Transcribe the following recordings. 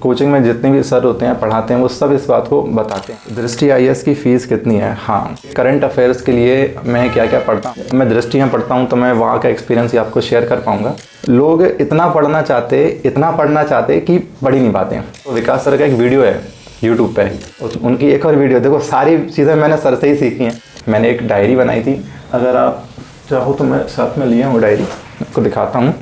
Coaching में जितने भी सर होते हैं पढ़ाते हैं वो सब इस बात को बताते हैं। दृष्टि आईएएस की फ़ीस कितनी है? हाँ, करंट अफेयर्स के लिए मैं क्या क्या पढ़ता हूँ, मैं दृष्टि में पढ़ता हूँ तो मैं वहाँ का एक्सपीरियंस ही आपको शेयर कर पाऊँगा। लोग इतना पढ़ना चाहते कि पढ़ ही नहीं पाते हैं। तो विकास सर का एक वीडियो है यूट्यूब पे, उनकी एक और वीडियो देखो, सारी चीज़ें मैंने सर से ही सीखी हैं। मैंने एक डायरी बनाई थी, अगर आप चाहो तो मैं साथ में लिया हूँ डायरी, आपको दिखाता हूँ।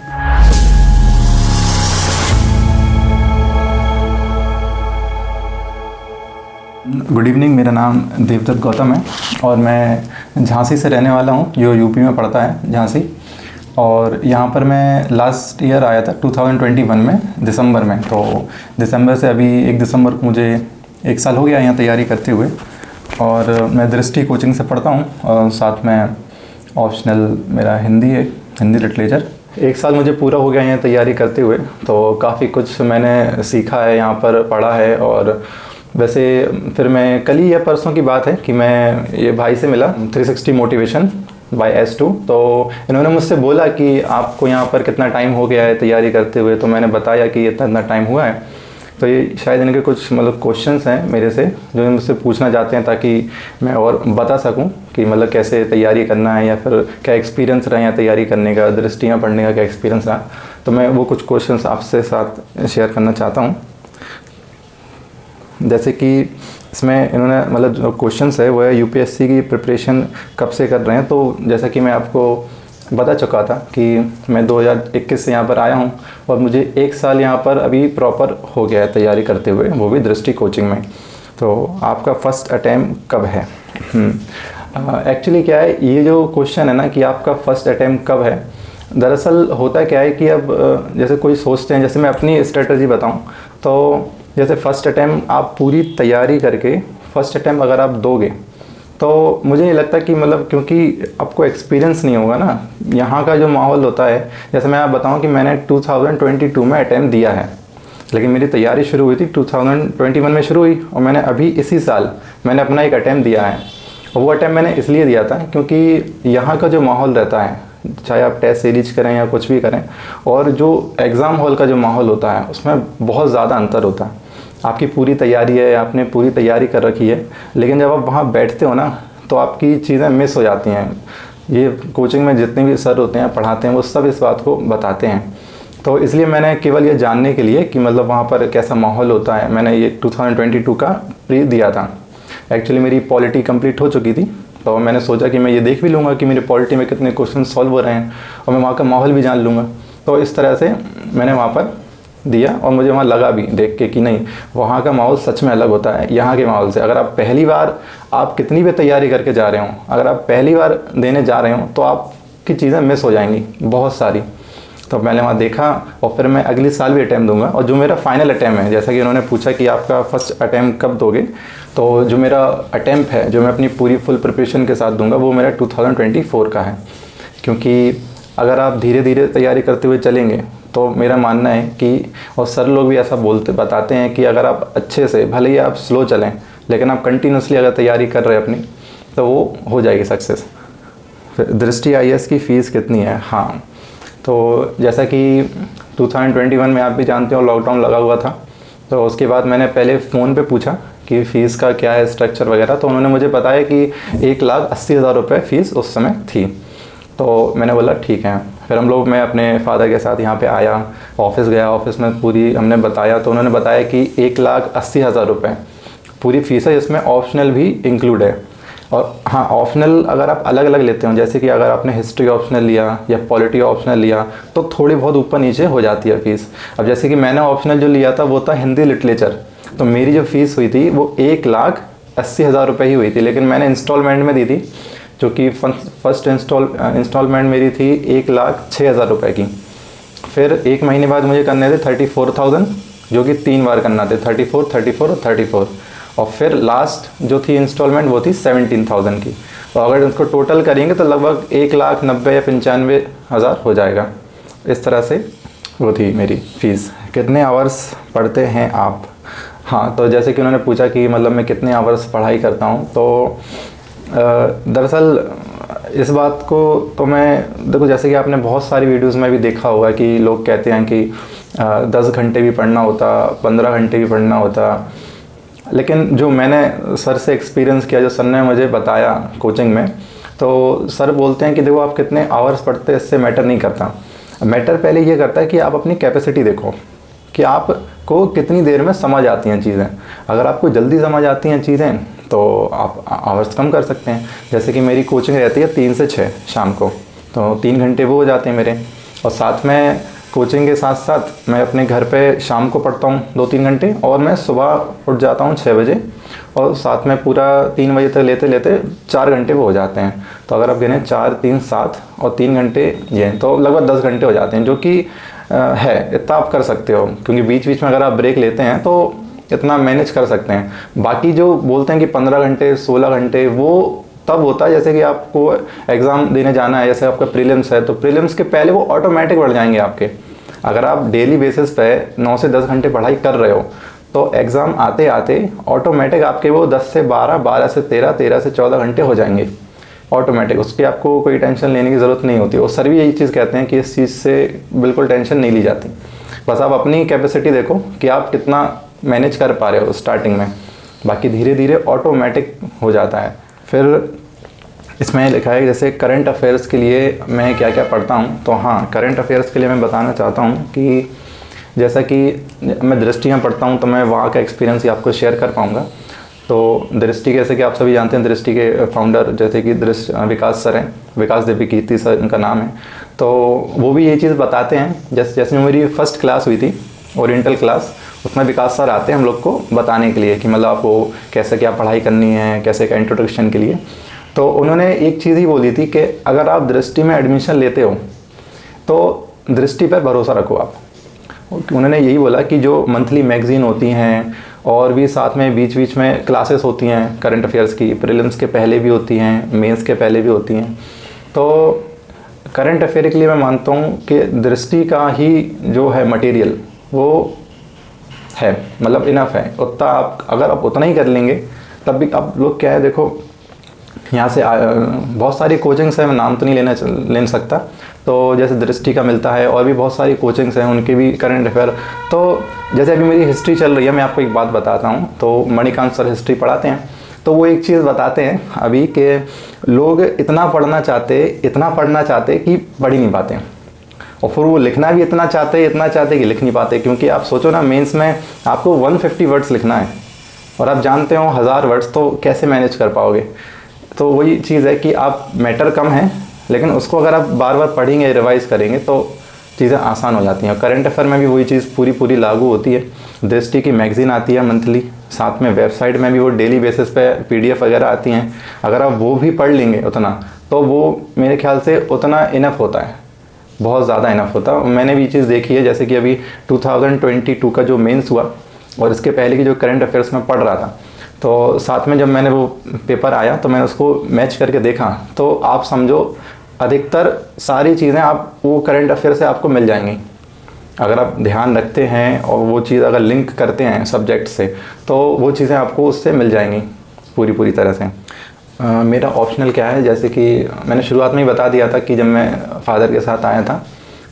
गुड इवनिंग, मेरा नाम देवदत्त गौतम है और मैं झांसी से रहने वाला हूँ, जो यूपी में पड़ता है झांसी। और यहाँ पर मैं लास्ट ईयर आया था 2021 में दिसंबर में। तो दिसंबर से अभी 1 दिसंबर को मुझे 1 साल हो गया यहाँ तैयारी करते हुए। और मैं दृष्टि कोचिंग से पढ़ता हूँ और साथ में ऑप्शनल मेरा हिंदी है, हिंदी लिटरेचर। 1 साल मुझे पूरा हो गया यहाँ तैयारी करते हुए, तो काफ़ी कुछ मैंने सीखा है, यहाँ पर पढ़ा है। और वैसे फिर मैं कल ही या परसों की बात है कि मैं ये भाई से मिला, 360 मोटिवेशन बाय S2। तो इन्होंने मुझसे बोला कि आपको यहाँ पर कितना टाइम हो गया है तैयारी करते हुए, तो मैंने बताया कि इतना टाइम हुआ है। तो ये शायद इनके कुछ मतलब क्वेश्चंस हैं मेरे से जो मुझसे पूछना चाहते हैं, ताकि मैं और बता सकूं कि मतलब कैसे तैयारी करना है या फिर क्या एक्सपीरियंस रहा यहाँ तैयारी करने का, दृष्टियाँ पढ़ने का क्या एक्सपीरियंस रहा। तो मैं वो कुछ क्वेश्चंस आपसे साथ शेयर करना चाहता हूँ। जैसे कि इसमें इन्होंने मतलब जो क्वेश्चंस है वो है यूपीएससी की प्रिपरेशन कब से कर रहे हैं। तो जैसा कि मैं आपको बता चुका था कि मैं 2021 से यहाँ पर आया हूँ और मुझे 1 साल यहाँ पर अभी प्रॉपर हो गया है तैयारी करते हुए, वो भी दृष्टि कोचिंग में। तो आपका फर्स्ट अटैम्प्ट कब है? एक्चुअली क्या है, ये जो क्वेश्चन है ना कि आपका फर्स्ट अटैम्प्ट कब है, दरअसल होता क्या है कि अब जैसे कोई सोचते हैं, जैसे मैं अपनी स्ट्रेटजी बताऊँ तो जैसे फ़र्स्ट अटैम्प्ट आप पूरी तैयारी करके फ़र्स्ट अटैम्प्ट अगर आप दोगे तो मुझे नहीं लगता कि मतलब, क्योंकि आपको एक्सपीरियंस नहीं होगा ना यहाँ का जो माहौल होता है। जैसे मैं आप बताऊँ कि मैंने 2022 में अटैम्प्ट दिया है, लेकिन मेरी तैयारी शुरू हुई थी 2021 में शुरू हुई और मैंने अभी इसी साल मैंने अपना एक अटैम्प्ट दिया है। और वो अटैम्प्ट मैंने इसलिए दिया था क्योंकि यहाँ का जो माहौल रहता है, चाहे आप टेस्ट सीरीज करें या कुछ भी करें, और जो एग्ज़ाम हॉल का जो माहौल होता है उसमें बहुत ज़्यादा अंतर होता है। आपकी पूरी तैयारी है, आपने पूरी तैयारी कर रखी है, लेकिन जब आप वहाँ बैठते हो ना तो आपकी चीज़ें मिस हो जाती हैं। ये कोचिंग में जितने भी सर होते हैं पढ़ाते हैं वो सब इस बात को बताते हैं। तो इसलिए मैंने केवल ये जानने के लिए कि मतलब वहाँ पर कैसा माहौल होता है, मैंने ये 2022 का प्री दिया था। एक्चुअली मेरी पॉलिटी कंप्लीट हो चुकी थी, तो मैंने सोचा कि मैं ये देख भी लूँगा कि मेरी पॉलिटी में कितने क्वेश्चन सॉल्व हो रहे हैं और मैं वहाँ का माहौल भी जान लूँगा। तो इस तरह से मैंने वहाँ पर दिया और मुझे वहाँ लगा भी देख के कि नहीं, वहाँ का माहौल सच में अलग होता है यहाँ के माहौल से। अगर आप पहली बार, आप कितनी भी तैयारी करके जा रहे हो, अगर आप पहली बार देने जा रहे हो तो आपकी चीज़ें मिस हो जाएंगी बहुत सारी। तो मैंने वहाँ देखा और फिर मैं अगले साल भी अटैम्प्ट दूंगा। और जो मेरा फाइनल अटैम्प्ट है, जैसा कि उन्होंने पूछा कि आपका फर्स्ट अटैम्प्ट कब दोगे, तो जो मेरा अटैम्प्ट है जो मैं अपनी पूरी फुल प्रिपरेशन के साथ दूंगा वो मेरा 2024 का है। क्योंकि अगर आप धीरे धीरे तैयारी करते हुए चलेंगे तो मेरा मानना है कि, और सर लोग भी ऐसा बताते हैं कि अगर आप अच्छे से, भले ही आप स्लो चलें लेकिन आप कंटिन्यूसली अगर तैयारी कर रहे हैं अपनी, तो वो हो जाएगी सक्सेस। दृष्टि आईएएस की फ़ीस कितनी है? हाँ, तो जैसा कि 2021 में आप भी जानते हो लॉकडाउन लगा हुआ था, तो उसके बाद मैंने पहले फ़ोन पे पूछा कि फ़ीस का क्या है स्ट्रक्चर वगैरह, तो उन्होंने मुझे बताया कि 1,80,000 रुपये फ़ीस उस समय थी। तो मैंने बोला ठीक है। फिर मैं अपने फादर के साथ यहाँ पे आया, ऑफिस गया, ऑफिस में पूरी हमने बताया, तो उन्होंने बताया कि 1,80,000 रुपये पूरी फ़ीस है, जिसमें ऑप्शनल भी इंक्लूड है। और हाँ, ऑप्शनल अगर आप अलग अलग लेते हो, जैसे कि अगर आपने हिस्ट्री ऑप्शनल लिया या पॉलिटी ऑप्शनल लिया तो थोड़ी बहुत ऊपर नीचे हो जाती है फ़ीस। अब जैसे कि मैंने ऑप्शनल जो लिया था वो था हिंदी लिटरेचर, तो मेरी जो फ़ीस हुई थी वो 1,80,000 रुपये ही हुई थी, लेकिन मैंने इंस्टॉलमेंट में दी थी, जो कि फर्स्ट इंस्टॉलमेंट मेरी थी 1,06,000 रुपये की। फिर 1 महीने बाद मुझे करने थे 34,000, जो कि 3 बार करना थे, 34, 34 और 34। और फिर लास्ट जो थी इंस्टॉलमेंट वो थी 17,000 की। तो अगर उसको टोटल करेंगे तो लगभग 1,90,000 या 95,000 हो जाएगा। इस तरह से वो थी मेरी फ़ीस। कितने आवर्स पढ़ते हैं आप? हाँ, तो जैसे कि उन्होंने पूछा कि मतलब मैं कितने आवर्स पढ़ाई करता हूँ, तो दरअसल इस बात को तो मैं देखो, जैसे कि आपने बहुत सारी वीडियोस में भी देखा होगा कि लोग कहते हैं कि 10 घंटे भी पढ़ना होता, 15 घंटे भी पढ़ना होता। लेकिन जो मैंने सर से एक्सपीरियंस किया, जो सर ने मुझे बताया कोचिंग में, तो सर बोलते हैं कि देखो आप कितने आवर्स पढ़ते हैं इससे मैटर नहीं करता। मैटर पहले ये करता है कि आप अपनी कैपेसिटी देखो कि आपको कितनी देर में समझ आती हैं चीज़ें। अगर आपको जल्दी समझ आती हैं चीज़ें तो आप आवर्स कम कर सकते हैं। जैसे कि मेरी कोचिंग रहती है 3 से 6 शाम को, तो 3 घंटे वो हो जाते हैं मेरे। और साथ में कोचिंग के साथ साथ मैं अपने घर पे शाम को पढ़ता हूँ 2-3 घंटे, और मैं सुबह उठ जाता हूँ 6 बजे, और साथ में पूरा 3 बजे तक लेते लेते 4 घंटे वो हो जाते हैं। तो अगर आप गिने 4, 3, 7 और 3 घंटे ये, तो लगभग 10 घंटे हो जाते हैं, जो कि है इतना आप कर सकते हो, क्योंकि बीच बीच में अगर आप ब्रेक लेते हैं तो इतना मैनेज कर सकते हैं। बाकी जो बोलते हैं कि 15 घंटे 16 घंटे, वो तब होता है जैसे कि आपको एग्ज़ाम देने जाना है, जैसे आपका प्रीलिम्स है, तो प्रीलिम्स के पहले वो ऑटोमेटिक बढ़ जाएंगे आपके। अगर आप डेली बेसिस पे 9 से 10 घंटे पढ़ाई कर रहे हो, तो एग्ज़ाम आते आते ऑटोमेटिक आपके वो 10 से 12, 12 से 13, 13 से 14 घंटे हो जाएंगे ऑटोमेटिक। उसकी आपको कोई टेंशन लेने की ज़रूरत नहीं होती। और सर भी यही चीज़ कहते हैं कि इस चीज़ से बिल्कुल टेंशन नहीं ली जाती। बस आप अपनी कैपेसिटी देखो कि आप कितना मैनेज कर पा रहे हो स्टार्टिंग में, बाकी धीरे धीरे ऑटोमेटिक हो जाता है। फिर इसमें लिखा है जैसे करंट अफेयर्स के लिए मैं क्या क्या पढ़ता हूँ। तो हाँ, करंट अफेयर्स के लिए मैं बताना चाहता हूँ कि जैसा कि मैं दृष्टि में पढ़ता हूँ, तो मैं वहाँ का एक्सपीरियंस ही आपको शेयर कर पाऊँगा। तो दृष्टि, जैसे कि आप सभी जानते हैं, दृष्टि के फाउंडर जैसे कि विकास सर हैं, विकास देवी कीर्ति सर उनका नाम है। तो वो भी ये चीज़ बताते हैं। जैसे मेरी फर्स्ट क्लास हुई थी, ओरिएंटल क्लास, उसमें विकास सर आते हैं हम लोग को बताने के लिए कि मतलब आपको कैसे क्या पढ़ाई करनी है, कैसे क्या इंट्रोडक्शन के लिए। तो उन्होंने एक चीज़ ही बोली थी कि अगर आप दृष्टि में एडमिशन लेते हो तो दृष्टि पर भरोसा रखो आप। उन्होंने यही बोला कि जो मंथली मैगज़ीन होती हैं, और भी साथ में बीच बीच में क्लासेस होती हैं करंट अफेयर्स की, प्रीलिम्स के पहले भी होती हैं, मेंस के पहले भी होती हैं। तो करंट अफेयर के लिए मैं मानता हूँ कि दृष्टि का ही जो है मटेरियल वो है, मतलब इनफ है। उतना आप अगर आप उतना ही कर लेंगे, तब भी आप लोग क्या है, देखो यहाँ से बहुत सारी कोचिंग्स हैं, मैं नाम तो नहीं ले सकता। तो जैसे दृष्टि का मिलता है, और भी बहुत सारी कोचिंग्स हैं, उनके भी करंट अफेयर। तो जैसे अभी मेरी हिस्ट्री चल रही है, मैं आपको एक बात बताता हूँ। तो मणिकांत सर हिस्ट्री पढ़ाते हैं, तो वो एक चीज़ बताते हैं अभी कि लोग इतना पढ़ना चाहते कि पढ़ ही नहीं पाते, और फिर वो लिखना भी इतना चाहते कि लिख नहीं पाते। क्योंकि आप सोचो ना, मेंस में आपको 150 वर्ड्स लिखना है, और आप जानते हो 1000 वर्ड्स, तो कैसे मैनेज कर पाओगे। तो वही चीज़ है कि आप मैटर कम है, लेकिन उसको अगर आप बार बार पढ़ेंगे, रिवाइज़ करेंगे, तो चीज़ें आसान हो जाती हैं। करंट अफेयर में भी वही चीज़ पूरी लागू होती है। दृष्टि की मैगज़ीन आती है मंथली, साथ में वेबसाइट में भी वो डेली बेसिस पे PDF वगैरह आती हैं। अगर आप वो भी पढ़ लेंगे उतना, तो वो मेरे ख्याल से उतना इनफ होता है, बहुत ज़्यादा इनफ होता है। मैंने भी ये चीज़ देखी है, जैसे कि अभी 2022 का जो मेंस हुआ, और इसके पहले की जो करंट अफेयर्स में पढ़ रहा था, तो साथ में जब मैंने वो पेपर आया तो मैंने उसको मैच करके देखा, तो आप समझो अधिकतर सारी चीज़ें आप वो करंट अफेयर से आपको मिल जाएंगी। अगर आप ध्यान रखते हैं और वो चीज़ अगर लिंक करते हैं सब्जेक्ट से, तो वो चीज़ें आपको उससे मिल जाएंगी पूरी तरह से। मेरा ऑप्शनल क्या है, जैसे कि मैंने शुरुआत में ही बता दिया था कि जब मैं फादर के साथ आया था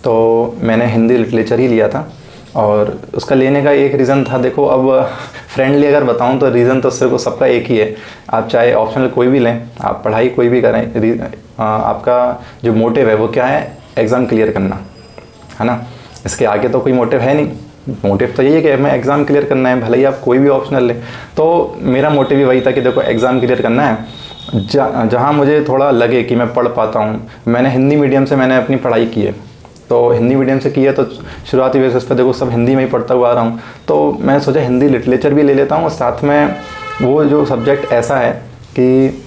तो मैंने हिंदी लिटरेचर ही लिया था। और उसका लेने का एक रीज़न था, देखो अब फ्रेंडली अगर बताऊं तो रीज़न तो सिर्फ सबका एक ही है। आप चाहे ऑप्शनल कोई भी लें, आप पढ़ाई कोई भी करें, आपका जो मोटिव है वो क्या है, एग्ज़ाम क्लियर करना है ना। इसके आगे तो कोई मोटिव है नहीं। मोटिव तो यही है कि हमें एग्ज़ाम क्लियर करना है, भले ही आप कोई भी ऑप्शनल लें। तो मेरा मोटिव भी वही था कि देखो एग्ज़ाम क्लियर करना है, जहाँ मुझे थोड़ा लगे कि मैं पढ़ पाता हूँ। मैंने हिंदी मीडियम से मैंने अपनी पढ़ाई की है, तो हिंदी मीडियम से की है, तो शुरुआती बेसिस पर देखो सब हिंदी में ही पढ़ता हुआ आ रहा हूँ। तो मैंने सोचा हिंदी लिटरेचर भी ले लेता हूँ, और साथ में वो जो सब्जेक्ट ऐसा है कि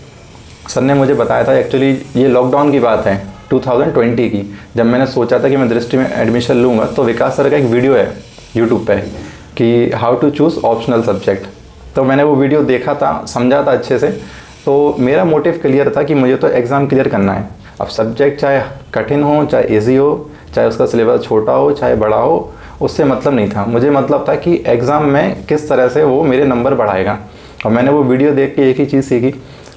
सर ने मुझे बताया था, एक्चुअली ये लॉकडाउन की बात है 2020 की, जब मैंने सोचा था कि मैं दृष्टि में एडमिशन लूँगा, तो विकास सर का एक वीडियो है यूट्यूब पे कि how to choose optional subject. तो मैंने वो वीडियो देखा था, समझा था अच्छे से। तो मेरा मोटिव क्लियर था कि मुझे तो एग्ज़ाम क्लियर करना है। अब सब्जेक्ट चाहे कठिन हो, चाहे ईजी हो, चाहे उसका सिलेबस छोटा हो, चाहे बड़ा हो, उससे मतलब नहीं था। मुझे मतलब था कि एग्ज़ाम में किस तरह से वो मेरे नंबर बढ़ाएगा। और मैंने वो वीडियो देख के एक ही चीज़ सीखी।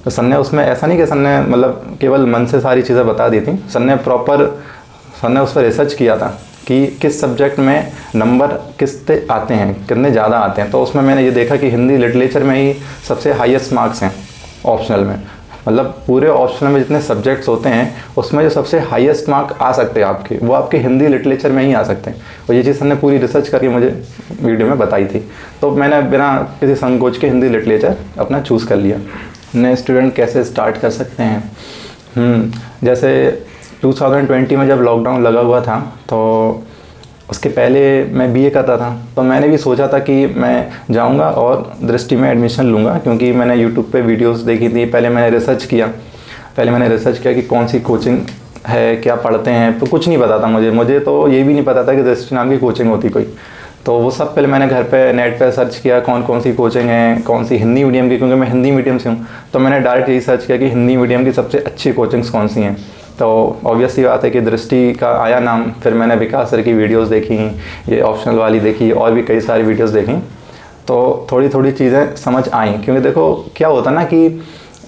तो सर ने उसमें ऐसा नहीं कि सर ने मतलब केवल मन से सारी चीज़ें बता दी थी, सर ने उस पर रिसर्च किया था कि किस सब्जेक्ट में नंबर कितने आते हैं, कितने ज़्यादा आते हैं। तो उसमें मैंने ये देखा कि हिंदी लिटरेचर में ही सबसे हाईएस्ट मार्क्स हैं ऑप्शनल में। मतलब पूरे ऑप्शनल में जितने सब्जेक्ट्स होते हैं उसमें जो सबसे हाईएस्ट मार्क आ सकते हैं आपके, वो आपके हिंदी लिटरेचर में ही आ सकते हैं। और ये चीज़ हमने पूरी रिसर्च करके मुझे वीडियो में बताई थी। तो मैंने बिना किसी संकोच के हिंदी लिटरेचर अपना चूज़ कर लिया। नए स्टूडेंट कैसे स्टार्ट कर सकते हैं? जैसे 2020 में जब लॉकडाउन लगा हुआ था तो उसके पहले मैं बीए करता था, तो मैंने भी सोचा था कि मैं जाऊंगा और दृष्टि में एडमिशन लूँगा, क्योंकि मैंने यूट्यूब पे वीडियोस देखी थी। पहले मैंने रिसर्च किया कि कौन सी कोचिंग है, क्या पढ़ते हैं, तो कुछ नहीं पता था मुझे तो ये भी नहीं पता था कि दृष्टि नाम की कोचिंग होती कोई। तो वो सब पहले मैंने घर पे नेट पे सर्च किया कौन सी कोचिंग है, कौन सी हिंदी मीडियम की, क्योंकि मैं हिंदी मीडियम से हूँ। तो मैंने डायरेक्ट यही सर्च किया कि हिंदी मीडियम की सबसे अच्छी कोचिंग्स कौन सी हैं। तो ऑब्वियसली बात है कि दृष्टि का आया नाम। फिर मैंने विकास सर की वीडियोस देखी, ये ऑप्शनल वाली देखी, और भी कई सारी वीडियोस देखी। तो थोड़ी थोड़ी चीज़ें समझ आई, क्योंकि देखो क्या होता ना कि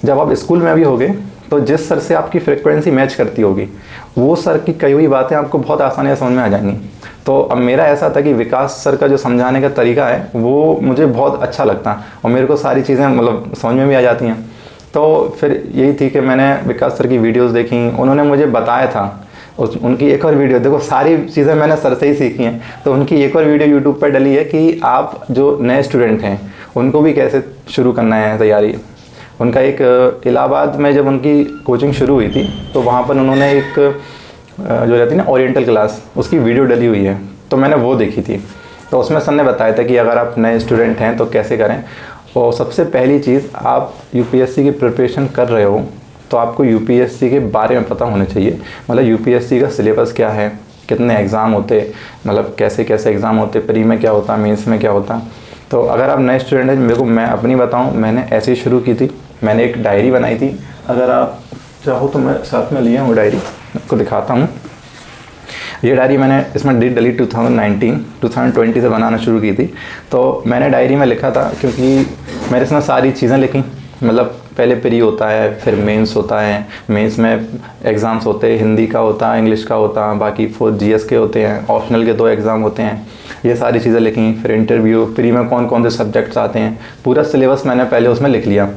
जब आप स्कूल में भी होगे तो जिस सर से आपकी फ्रिक्वेंसी मैच करती होगी वो सर की कई हुई बातें आपको बहुत आसानी से समझ में आ जाएंगी। तो अब मेरा ऐसा था कि विकास सर का जो समझाने का तरीका है वो मुझे बहुत अच्छा लगता और मेरे को सारी चीज़ें मतलब समझ में भी आ जाती हैं। तो फिर यही थी कि मैंने विकास सर की वीडियोस देखी, उन्होंने मुझे बताया था। उनकी एक और वीडियो, देखो सारी चीज़ें मैंने सर से ही सीखी हैं, तो उनकी एक और वीडियो यूट्यूब पर डली है कि आप जो नए स्टूडेंट हैं उनको भी कैसे शुरू करना है तैयारी। उनका एक इलाहाबाद में जब उनकी कोचिंग शुरू हुई थी तो वहाँ पर उन्होंने एक जो रहती है ना ओरिएंटल क्लास, उसकी वीडियो डली हुई है, तो मैंने वो देखी थी। तो उसमें सर ने बताया था कि अगर आप नए स्टूडेंट हैं तो कैसे करें। और सबसे पहली चीज़, आप यूपीएससी की प्रिपरेशन कर रहे हो तो आपको यूपीएससी के बारे में पता होना चाहिए। मतलब यूपीएससी का सिलेबस क्या है, कितने एग्ज़ाम होते, मतलब कैसे कैसे एग्ज़ाम होते, प्री में क्या होता, मेंस में क्या होता। तो अगर आप नए स्टूडेंट हैं, मेरे को मैं अपनी बताऊं, मैंने ऐसे ही शुरू की थी। मैंने एक डायरी बनाई थी, अगर आप चाहो तो मैं साथ में लिया हूँ डायरी, आपको दिखाता हूँ। ये डायरी मैंने इसमें डेट डली 2020 से बनाना शुरू की थी। तो मैंने डायरी में लिखा था, क्योंकि मैंने इसमें सारी चीज़ें लिखी। मतलब पहले प्री होता है, फिर मेंस होता है, मेंस में एग्ज़ाम्स होते हैं, हिंदी का होता है, इंग्लिश का होता है, बाकी 4 जीएस के होते हैं, ऑप्शनल के 2 एग्ज़ाम होते हैं, ये सारी चीज़ें लिखी। फिर इंटरव्यू, प्री में कौन कौन से सब्जेक्ट्स आते हैं, पूरा सिलेबस मैंने पहले उसमें लिख लिया।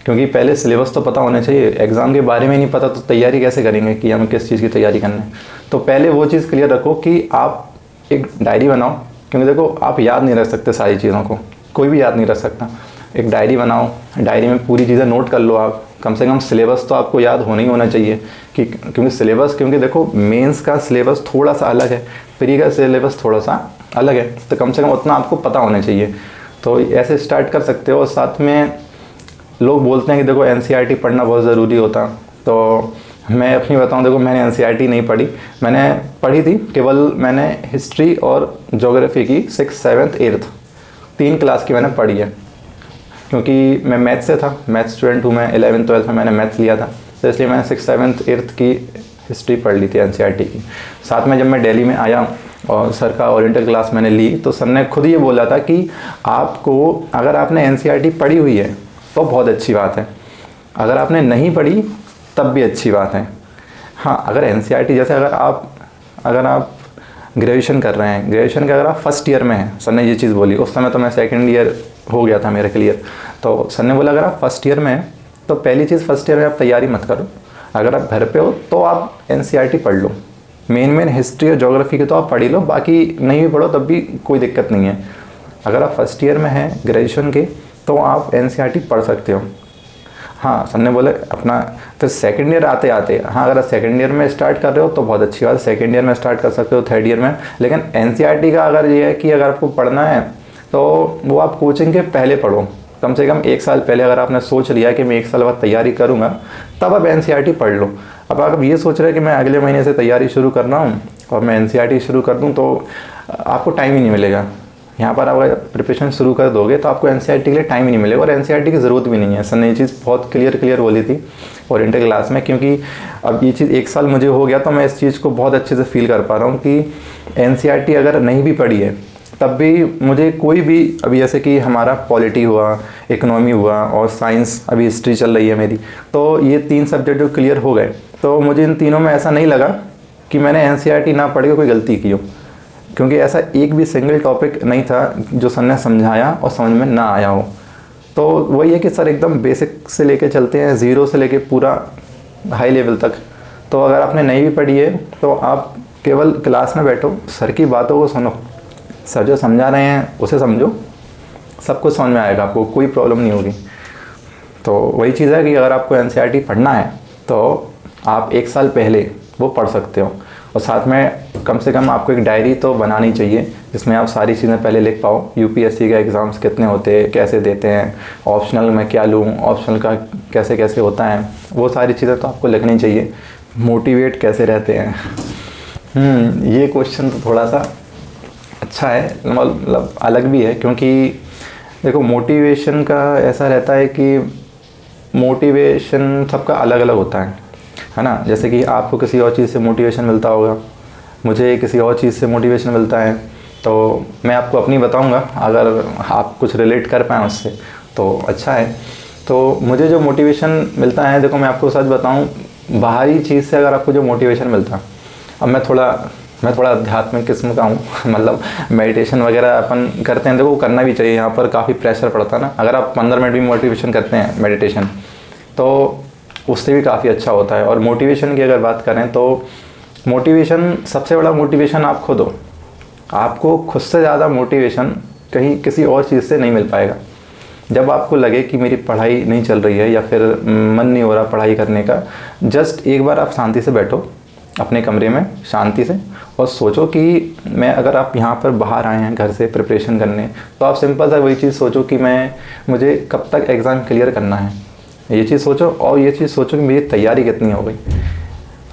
क्योंकि पहले सिलेबस तो पता होना चाहिए, एग्ज़ाम के बारे में नहीं पता तो तैयारी कैसे करेंगे कि हमें किस चीज़ की तैयारी करना है। तो पहले वो चीज़ क्लियर रखो कि आप एक डायरी बनाओ, क्योंकि देखो आप याद नहीं रख सकते सारी चीज़ों को, कोई भी याद नहीं रख सकता। एक डायरी बनाओ, डायरी में पूरी चीज़ें नोट कर लो आप। कम से कम सिलेबस तो आपको याद होना ही होना चाहिए कि क्योंकि देखो मेंस का सिलेबस थोड़ा सा अलग है, प्री का सिलेबस थोड़ा सा अलग है, तो कम से कम उतना आपको पता होना चाहिए। तो ऐसे स्टार्ट कर सकते हो। और साथ में लोग बोलते हैं कि देखो एनसीईआरटी पढ़ना बहुत ज़रूरी होता, तो मैं अपनी बताऊं, देखो मैंने एनसीईआरटी नहीं पढ़ी, मैंने पढ़ी थी केवल मैंने हिस्ट्री और ज्योग्राफी की 6th, 7th, 8th 3 क्लास की मैंने पढ़ी है। क्योंकि मैं मैथ्स से था, मैथ्स स्टूडेंट हूँ मैं, 11th 12th में मैंने मैथ्स लिया था, तो इसलिए मैंने 6th, 7th, 8th की हिस्ट्री पढ़ ली थी एनसीईआरटी की। साथ में जब मैं दिल्ली में आया और सर का ओरिएंटल क्लास मैंने ली, तो सर ने खुद ये बोला था कि आपको, अगर आपने एनसीईआरटी पढ़ी हुई है तो बहुत अच्छी बात है, अगर आपने नहीं पढ़ी तब भी अच्छी बात है। हाँ, अगर एनसीईआरटी जैसे अगर आप ग्रेजुएशन कर रहे हैं, ग्रेजुएशन के अगर आप फर्स्ट ईयर में हैं, सर ने ये चीज़ बोली, उस समय तो मैं सेकंड ईयर हो गया था मेरा क्लियर। तो सर ने बोला अगर आप फर्स्ट ईयर में हैं तो पहली चीज़ फर्स्ट ईयर में आप तैयारी मत करो, अगर आप घर पे हो तो आप एनसीईआरटी पढ़ लो। मेन हिस्ट्री और ज्योग्राफी की तो आप पढ़ ही लो, बाकी नहीं भी पढ़ो तब भी कोई दिक्कत नहीं है। अगर आप फर्स्ट ईयर में हैं ग्रेजुएशन के तो आप एनसीईआरटी पढ़ सकते हो। हाँ, सर ने बोले अपना, फिर सेकंड ईयर आते आते, हाँ अगर सेकंड ईयर में स्टार्ट कर रहे हो तो बहुत अच्छी बात, सेकंड ईयर में स्टार्ट कर सकते हो, थर्ड ईयर में। लेकिन एनसीईआरटी का अगर ये है कि अगर आपको पढ़ना है तो वो आप कोचिंग के पहले पढ़ो, कम से कम 1 साल पहले। अगर आपने सोच लिया कि मैं 1 साल बाद तैयारी करूँगा, तब आप एनसीईआरटी पढ़ लो। अब आप ये सोच रहे हैं कि मैं अगले महीने से तैयारी शुरू कर रहा हूँ और मैं एनसीईआरटी शुरू कर दूँ, तो आपको टाइम ही नहीं मिलेगा। यहाँ पर आप अगर प्रिपरेशन शुरू कर दोगे तो आपको एनसीईआरटी के लिए टाइम ही नहीं मिलेगा, और एनसीईआरटी की ज़रूरत भी नहीं है। सर ने ये चीज़ बहुत क्लियर बोली थी ओरिएंटल क्लास में, क्योंकि अब ये चीज़ 1 साल मुझे हो गया तो मैं इस चीज़ को बहुत अच्छे से फील कर पा रहा हूँ कि एनसीईआरटी अगर नहीं भी पढ़ी है तब भी मुझे कोई भी, अभी जैसे कि हमारा पॉलिटी हुआ, इकोनॉमी हुआ और साइंस, अभी हिस्ट्री चल रही है मेरी, तो ये 3 सब्जेक्ट जो क्लियर हो गए, तो मुझे इन तीनों में ऐसा नहीं लगा कि मैंने एनसीईआरटी ना पढ़ के कोई गलती की हो। क्योंकि ऐसा एक भी सिंगल टॉपिक नहीं था जो सर ने समझाया और समझ में ना आया हो। तो वही है कि सर एकदम बेसिक से लेके चलते हैं, ज़ीरो से लेके पूरा हाई लेवल तक। तो अगर आपने नहीं भी पढ़ी है तो आप केवल क्लास में बैठो, सर की बातों को सुनो, सर जो समझा रहे हैं उसे समझो, सब कुछ समझ में आएगा, आपको कोई प्रॉब्लम नहीं होगी। तो वही चीज़ है कि अगर आपको एनसीईआरटी पढ़ना है तो आप 1 साल पहले वो पढ़ सकते हो, और साथ में कम से कम आपको एक डायरी तो बनानी चाहिए जिसमें आप सारी चीज़ें पहले लिख पाओ। यूपीएससी का एग्ज़ाम्स कितने होते हैं, कैसे देते हैं, ऑप्शनल में क्या लूँ, ऑप्शनल का कैसे कैसे होता है, वो सारी चीज़ें तो आपको लिखनी चाहिए। मोटिवेट कैसे रहते हैं, ये क्वेश्चन तो थोड़ा सा अच्छा है, मतलब अलग भी है, क्योंकि देखो मोटिवेशन का ऐसा रहता है कि मोटिवेशन सबका अलग अलग होता है ना। जैसे कि आपको किसी और चीज़ से मोटिवेशन मिलता होगा, मुझे किसी और चीज़ से मोटिवेशन मिलता है, तो मैं आपको अपनी बताऊंगा, अगर आप कुछ रिलेट कर पाएँ उससे तो अच्छा है। तो मुझे जो मोटिवेशन मिलता है, देखो मैं आपको सच बताऊं, बाहरी चीज़ से अगर आपको जो मोटिवेशन मिलता, अब मैं थोड़ा आध्यात्मिक किस्म का हूँ मतलब मेडिटेशन वगैरह अपन करते हैं, देखो करना भी चाहिए, यहाँ पर काफ़ी प्रेशर पड़ता है ना। अगर आप 15 मिनट भी मोटिवेशन करते हैं मेडिटेशन तो उससे भी काफ़ी अच्छा होता है। और मोटिवेशन की अगर बात करें तो मोटिवेशन, सबसे बड़ा मोटिवेशन आप खुद हो। आपको खुद से ज़्यादा मोटिवेशन कहीं किसी और चीज़ से नहीं मिल पाएगा। जब आपको लगे कि मेरी पढ़ाई नहीं चल रही है या फिर मन नहीं हो रहा पढ़ाई करने का, जस्ट एक बार आप शांति से बैठो अपने कमरे में शांति से और सोचो कि मैं, अगर आप यहाँ पर बाहर आए हैं घर से प्रिपरेशन करने, तो आप सिंपल सा वही चीज़ सोचो कि मुझे कब तक एग्ज़ाम क्लियर करना है, ये चीज़ सोचो। और ये चीज़ सोचो कि मेरी तैयारी कितनी हो गई।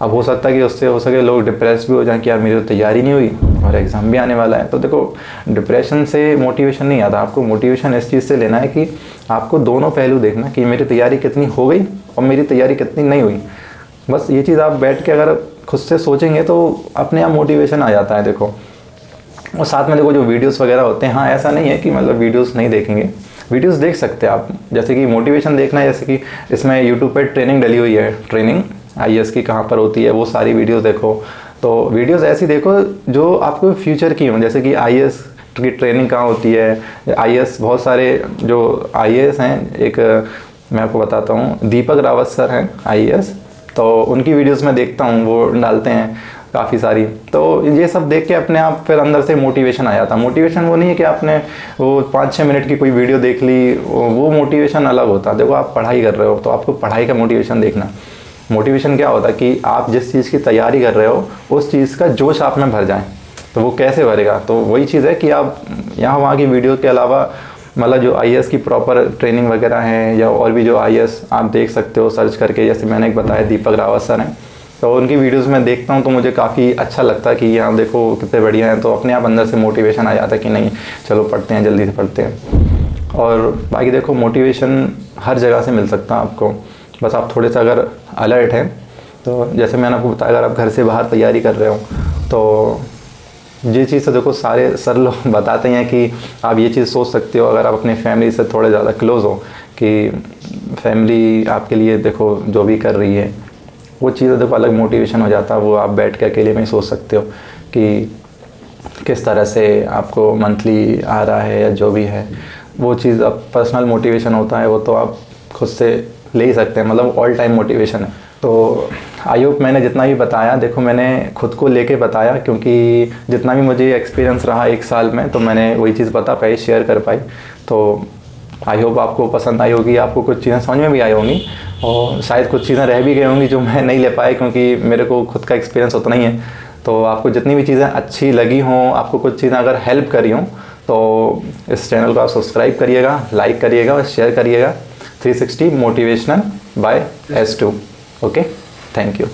अब हो सकता है कि उससे हो सके लोग डिप्रेस भी हो जाएं कि यार मेरी तो तैयारी नहीं हुई और एग्ज़ाम भी आने वाला है। तो देखो डिप्रेशन से मोटिवेशन नहीं आता, आपको मोटिवेशन इस चीज़ से लेना है कि आपको दोनों पहलू देखना कि मेरी तैयारी कितनी हो गई और मेरी तैयारी कितनी नहीं हुई। बस ये चीज़ आप बैठ के अगर खुद से सोचेंगे तो अपने आप मोटिवेशन आ जाता है। देखो और साथ में देखो जो वीडियोस वगैरह होते हैं, हाँ ऐसा नहीं है कि मतलब वीडियोस नहीं देखेंगे, वीडियोस देख सकते हैं आप। जैसे कि मोटिवेशन देखना है, जैसे कि इसमें यूट्यूब पे ट्रेनिंग डली हुई है, ट्रेनिंग आईएएस की कहाँ पर होती है, वो सारी वीडियोस देखो। तो वीडियोस ऐसी देखो जो आपको फ्यूचर की हों, जैसे कि आईएएस की ट्रेनिंग कहाँ होती है, आईएएस बहुत सारे जो आईएएस हैं, एक मैं आपको बताता हूँ, दीपक रावत सर हैं आईएएस, तो उनकी वीडियोस मैं देखता हूँ, वो डालते हैं काफ़ी सारी। तो ये सब देख के अपने आप फिर अंदर से मोटिवेशन आ जाता है। मोटिवेशन वो नहीं है कि आपने वो 5-6 मिनट की कोई वीडियो देख ली, वो मोटिवेशन अलग होता है। देखो आप पढ़ाई कर रहे हो तो आपको पढ़ाई का मोटिवेशन देखना। मोटिवेशन क्या होता है कि आप जिस चीज़ की तैयारी कर रहे हो उस चीज़ का जोश आप में भर जाए। तो वो कैसे भरेगा, तो वही चीज़ है कि आप यहाँ वहाँ की वीडियो के अलावा मतलब जो आईएएस की प्रॉपर ट्रेनिंग वगैरह है या और भी जो आईएएस आप देख सकते हो सर्च करके, जैसे मैंने एक बताया दीपक रावत सर हैं, तो उनकी वीडियोस में देखता हूँ तो मुझे काफ़ी अच्छा लगता है कि यहाँ देखो कितने बढ़िया हैं। तो अपने आप अंदर से मोटिवेशन आ जाता है कि नहीं चलो पढ़ते हैं, जल्दी से पढ़ते हैं। और बाकी देखो मोटिवेशन हर जगह से मिल सकता है आपको, बस आप थोड़े से अगर अलर्ट हैं। तो जैसे मैंने आपको बताया, अगर आप घर से बाहर तैयारी कर रहे हो तो ये चीज़ तो देखो सारे सर लोग बताते हैं कि आप ये चीज़ सोच सकते हो अगर आप अपने फैमिली से थोड़े ज़्यादा क्लोज हो, कि फैमिली आपके लिए देखो जो भी कर रही है वो चीज़ देखो अलग मोटिवेशन हो जाता है। वो आप बैठ के अकेले में ही सोच सकते हो कि किस तरह से आपको मंथली आ रहा है या जो भी है, वो चीज़ अब पर्सनल मोटिवेशन होता है, वो तो आप खुद से ले ही सकते हैं, मतलब ऑल टाइम मोटिवेशन है। तो आई होप मैंने जितना भी बताया, देखो मैंने खुद को लेके बताया, क्योंकि जितना भी मुझे एक्सपीरियंस रहा 1 साल में तो मैंने वही चीज़ बता पाई, शेयर कर पाई। तो आई होप आपको पसंद आई होगी, आपको कुछ चीज़ें समझ में भी आई होंगी और शायद कुछ चीज़ें रह भी गई होंगी जो मैं नहीं ले पाया, क्योंकि मेरे को खुद का एक्सपीरियंस उतना ही है। तो आपको जितनी भी चीज़ें अच्छी लगी हों, आपको कुछ चीज़ें अगर हेल्प करी हों तो इस चैनल को आप सब्सक्राइब करिएगा, लाइक करिएगा और शेयर करिएगा। 360 motivational by S2। Okay, thank you.